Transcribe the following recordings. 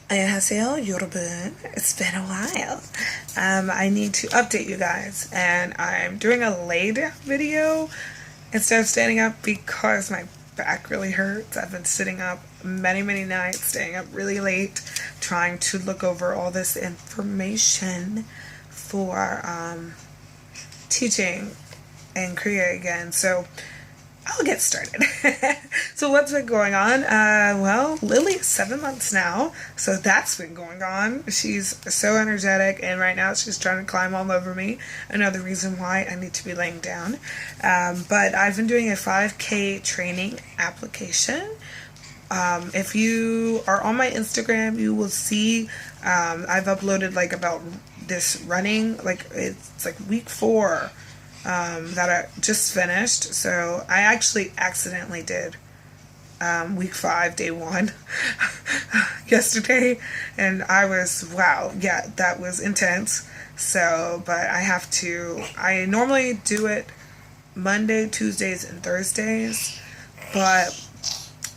안녕하세요, 여러분. It's been a while. I need to update you guys, and I'm doing a lay down video instead of standing up because my back really hurts. I've been sitting up many nights, staying up really late, trying to look over all this information for teaching in Korea again. So I'll get started. So what's been going on? Well, Lily is 7 months now, so that's been going on. She's so energetic, and right now she's trying to climb all over me. Another reason why I need to be laying down. But I've been doing a 5K training application. If you are on my Instagram, you will see I've uploaded like about this running, like it's like week 4. That I just finished. So I actually accidentally did week 5, day 1 yesterday, and I was, wow, yeah, that was intense. So, but I normally do it Monday, Tuesdays, and Thursdays, but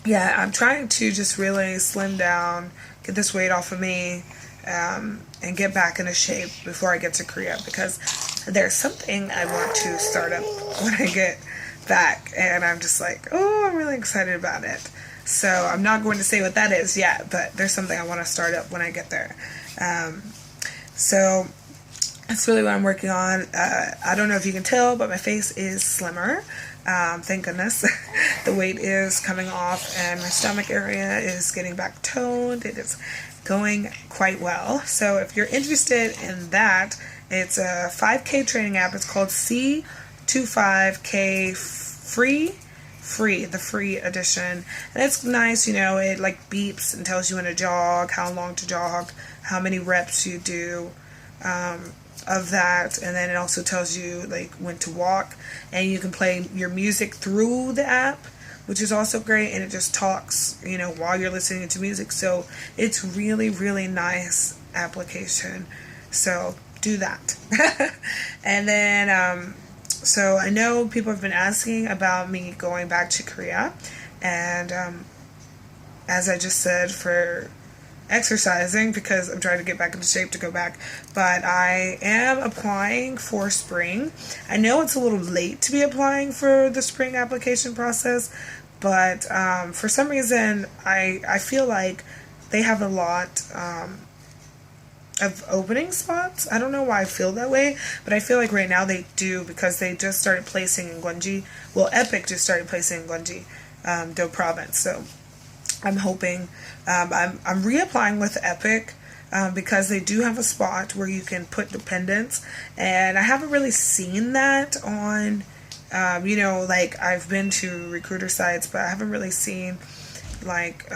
yeah, I'm trying to just really slim down, get this weight off of me, and get back into shape before I get to Korea, because there's something I want to start up when I get back, and I'm just like, oh, I'm really excited about it. So I'm not going to say what that is yet, but there's something I want to start up when I get there. So that's really what I'm working on. I don't know if you can tell, but my face is slimmer. Thank goodness. The weight is coming off, and my stomach area is getting back toned. It is going quite well. So if you're interested in that, it's a 5K training app. It's called C25K Free, the free edition. And it's nice, you know, it like beeps and tells you when to jog, how long to jog, how many reps you do of that. And then it also tells you like when to walk. And you can play your music through the app, which is also great. And it just talks, you know, while you're listening to music. So it's really nice application. So do that. And then so I know people have been asking about me going back to Korea, and as I just said, for exercising, because I'm trying to get back into shape to go back, but I am applying for spring. I know it's a little late to be applying for the spring application process, but for some reason I feel like they have a lot of opening spots. I don't know why I feel that way, but I feel like right now they do, because they just started placing in Gyeonggi. Well, EPIK just started placing in Gyeonggi, Do province. So I'm hoping, I'm reapplying with EPIK because they do have a spot where you can put dependents, and I haven't really seen that on, you know, like I've been to recruiter sites, but I haven't really seen like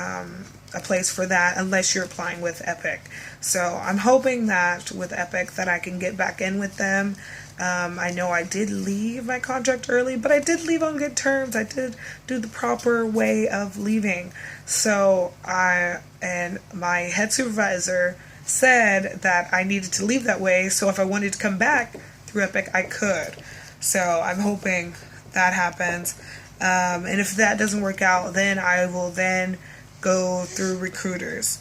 a place for that unless you're applying with EPIK. So I'm hoping that with EPIK that I can get back in with them. I know I did leave my contract early, but I did leave on good terms. I did do the proper way of leaving. So and my head supervisor said that I needed to leave that way, so if I wanted to come back through EPIK, I could. So I'm hoping that happens. And if that doesn't work out, then I will then go through recruiters.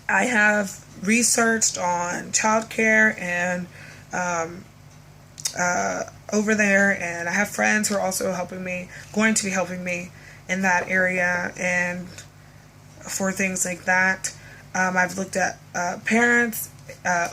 I have researched on childcare and over there, and I have friends who are also going to be helping me in that area and for things like that. I've looked at parents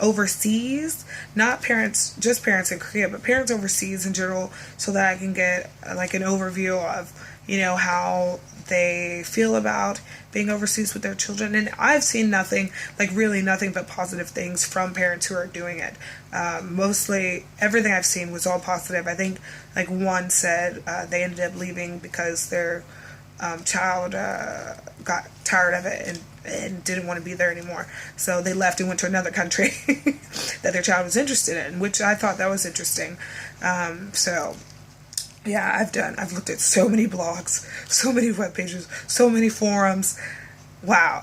overseas, not parents, just parents in Korea, but parents overseas in general, so that I can get like an overview of, you know, how they feel about being overseas with their children. And I've seen nothing, like really nothing but positive things from parents who are doing it. Mostly everything I've seen was all positive. I think like one said they ended up leaving because their child got tired of it and didn't want to be there anymore. So they left and went to another country that their child was interested in, which I thought that was interesting. So yeah, I've looked at so many blogs, so many web pages, so many forums. Wow.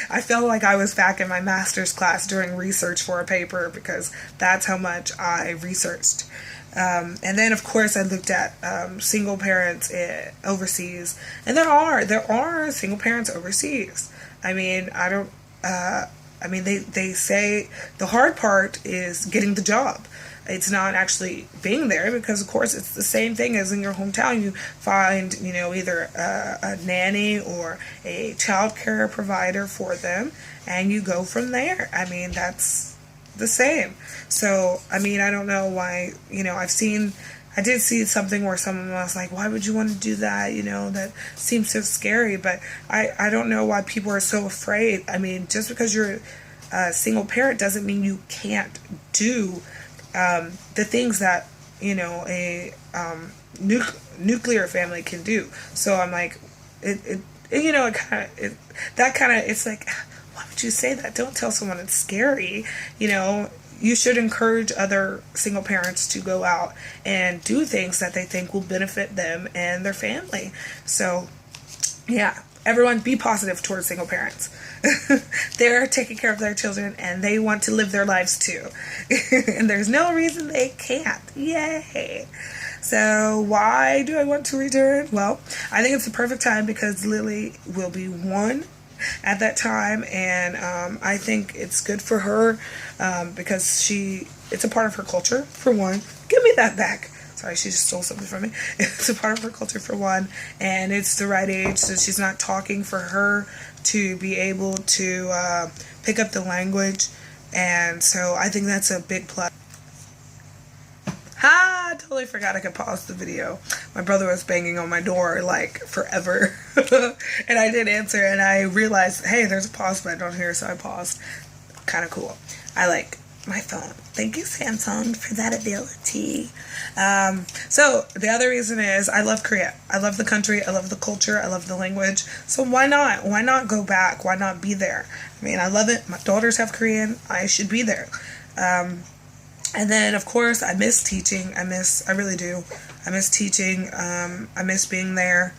I felt like I was back in my master's class doing research for a paper, because that's how much I researched. And then, of course, I looked at single parents overseas, and there are single parents overseas. I mean, I don't. I mean, they say the hard part is getting the job. It's not actually being there, because, of course, it's the same thing as in your hometown. You find, either a nanny or a child care provider for them, and you go from there. I mean, that's the same. So, I mean, I don't know why, I did see something where someone was like, why would you want to do that? That seems so scary. But I don't know why people are so afraid. I mean, just because you're a single parent doesn't mean you can't do the things that, a nuclear family can do. So I'm like, it's like, why would you say that? Don't tell someone it's scary. You should encourage other single parents to go out and do things that they think will benefit them and their family. So, yeah, everyone be positive towards single parents. They're taking care of their children, and they want to live their lives too. And there's no reason they can't. Yay! So why do I want to return? Well, I think it's the perfect time because Lily will be 1 at that time, and I think it's good for her because it's a part of her culture, for one. Give me that back. Sorry, she just stole something from me. It's a part of her culture, for one, and it's the right age, so she's not talking, for her to be able to pick up the language, and so I think that's a big plus. I totally forgot I could pause the video. My brother was banging on my door like forever. And I did answer, and I realized, hey, there's a pause button on here, so I paused. Kind of cool. I like my phone. Thank you, Samsung, for that ability. So the other reason is I love Korea. I love the country. I love the culture. I love the language. So why not? Why not go back? Why not be there? I mean, I love it. My daughters have Korean. I should be there. And then, of course, I miss teaching. I really do. I miss teaching. I miss being there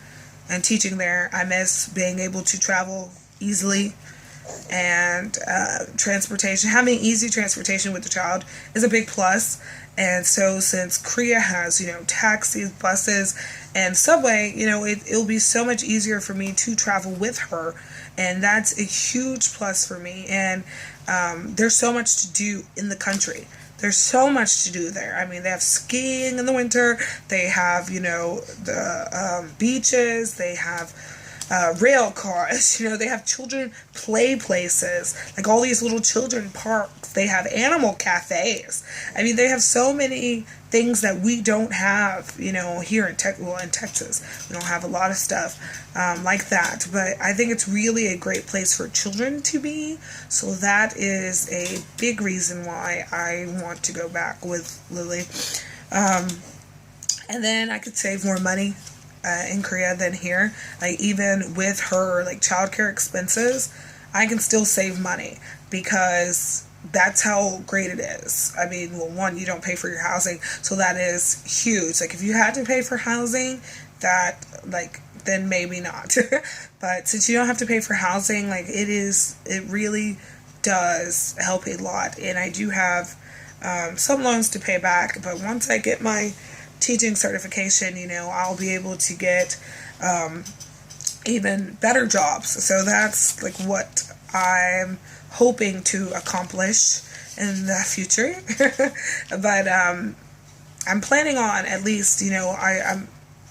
and teaching there. I miss being able to travel easily, and transportation. Having easy transportation with the child is a big plus. And so since Korea has, taxis, buses, and subway, it'll be so much easier for me to travel with her. And that's a huge plus for me. And there's so much to do in the country. There's so much to do there. I mean, they have skiing in the winter. They have, the beaches. They have rail cars. They have children play places. Like all these little children parks. They have animal cafes. I mean, they have so many things that we don't have, here in Texas. We don't have a lot of stuff like that. But I think it's really a great place for children to be. So that is a big reason why I want to go back with Lily. And then I could save more money in Korea than here. Like, even with her childcare expenses, I can still save money because that's how great it is. I mean, well, one, you don't pay for your housing, so that is huge. Like, if you had to pay for housing, that, then maybe not. But since you don't have to pay for housing, it really does help a lot. And I do have some loans to pay back, but once I get my teaching certification, I'll be able to get even better jobs. So that's what I'm hoping to accomplish in the future. But I'm planning on at least,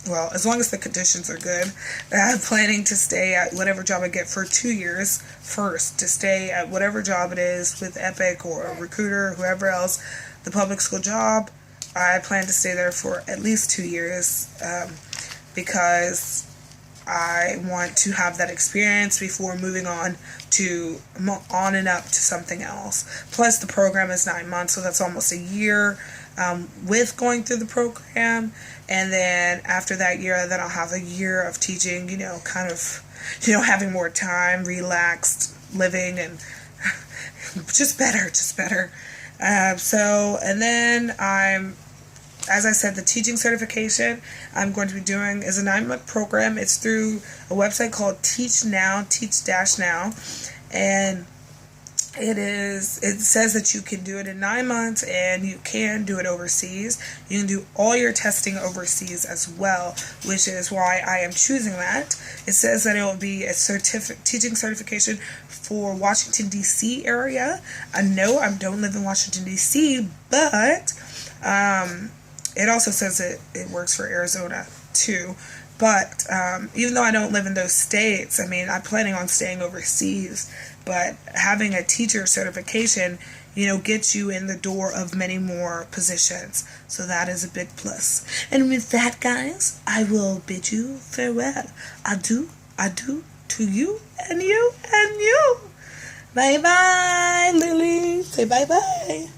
well, as long as the conditions are good, I'm planning to stay at whatever job I get for 2 years first, to stay at whatever job it is with EPIK or a recruiter, or whoever else, the public school job. I plan to stay there for at least 2 years because I want to have that experience before moving on and up to something else. Plus, the program is 9 months, so that's almost a year with going through the program. And then after that year, then I'll have a year of teaching, having more time, relaxed living, and just better. And then as I said, the teaching certification I'm going to be doing is a 9-month program. It's through a website called Teach Now, Teach-Now. And It says that you can do it in 9 months, and you can do it overseas. You can do all your testing overseas as well, which is why I am choosing that. It says that it will be a teaching certification for Washington, D.C. area. I know I don't live in Washington, D.C., but it also says it works for Arizona too. But even though I don't live in those states, I mean, I'm planning on staying overseas. But having a teacher certification, gets you in the door of many more positions. So that is a big plus. And with that, guys, I will bid you farewell. Adieu to you and you and you. Bye-bye, Lily. Say bye-bye.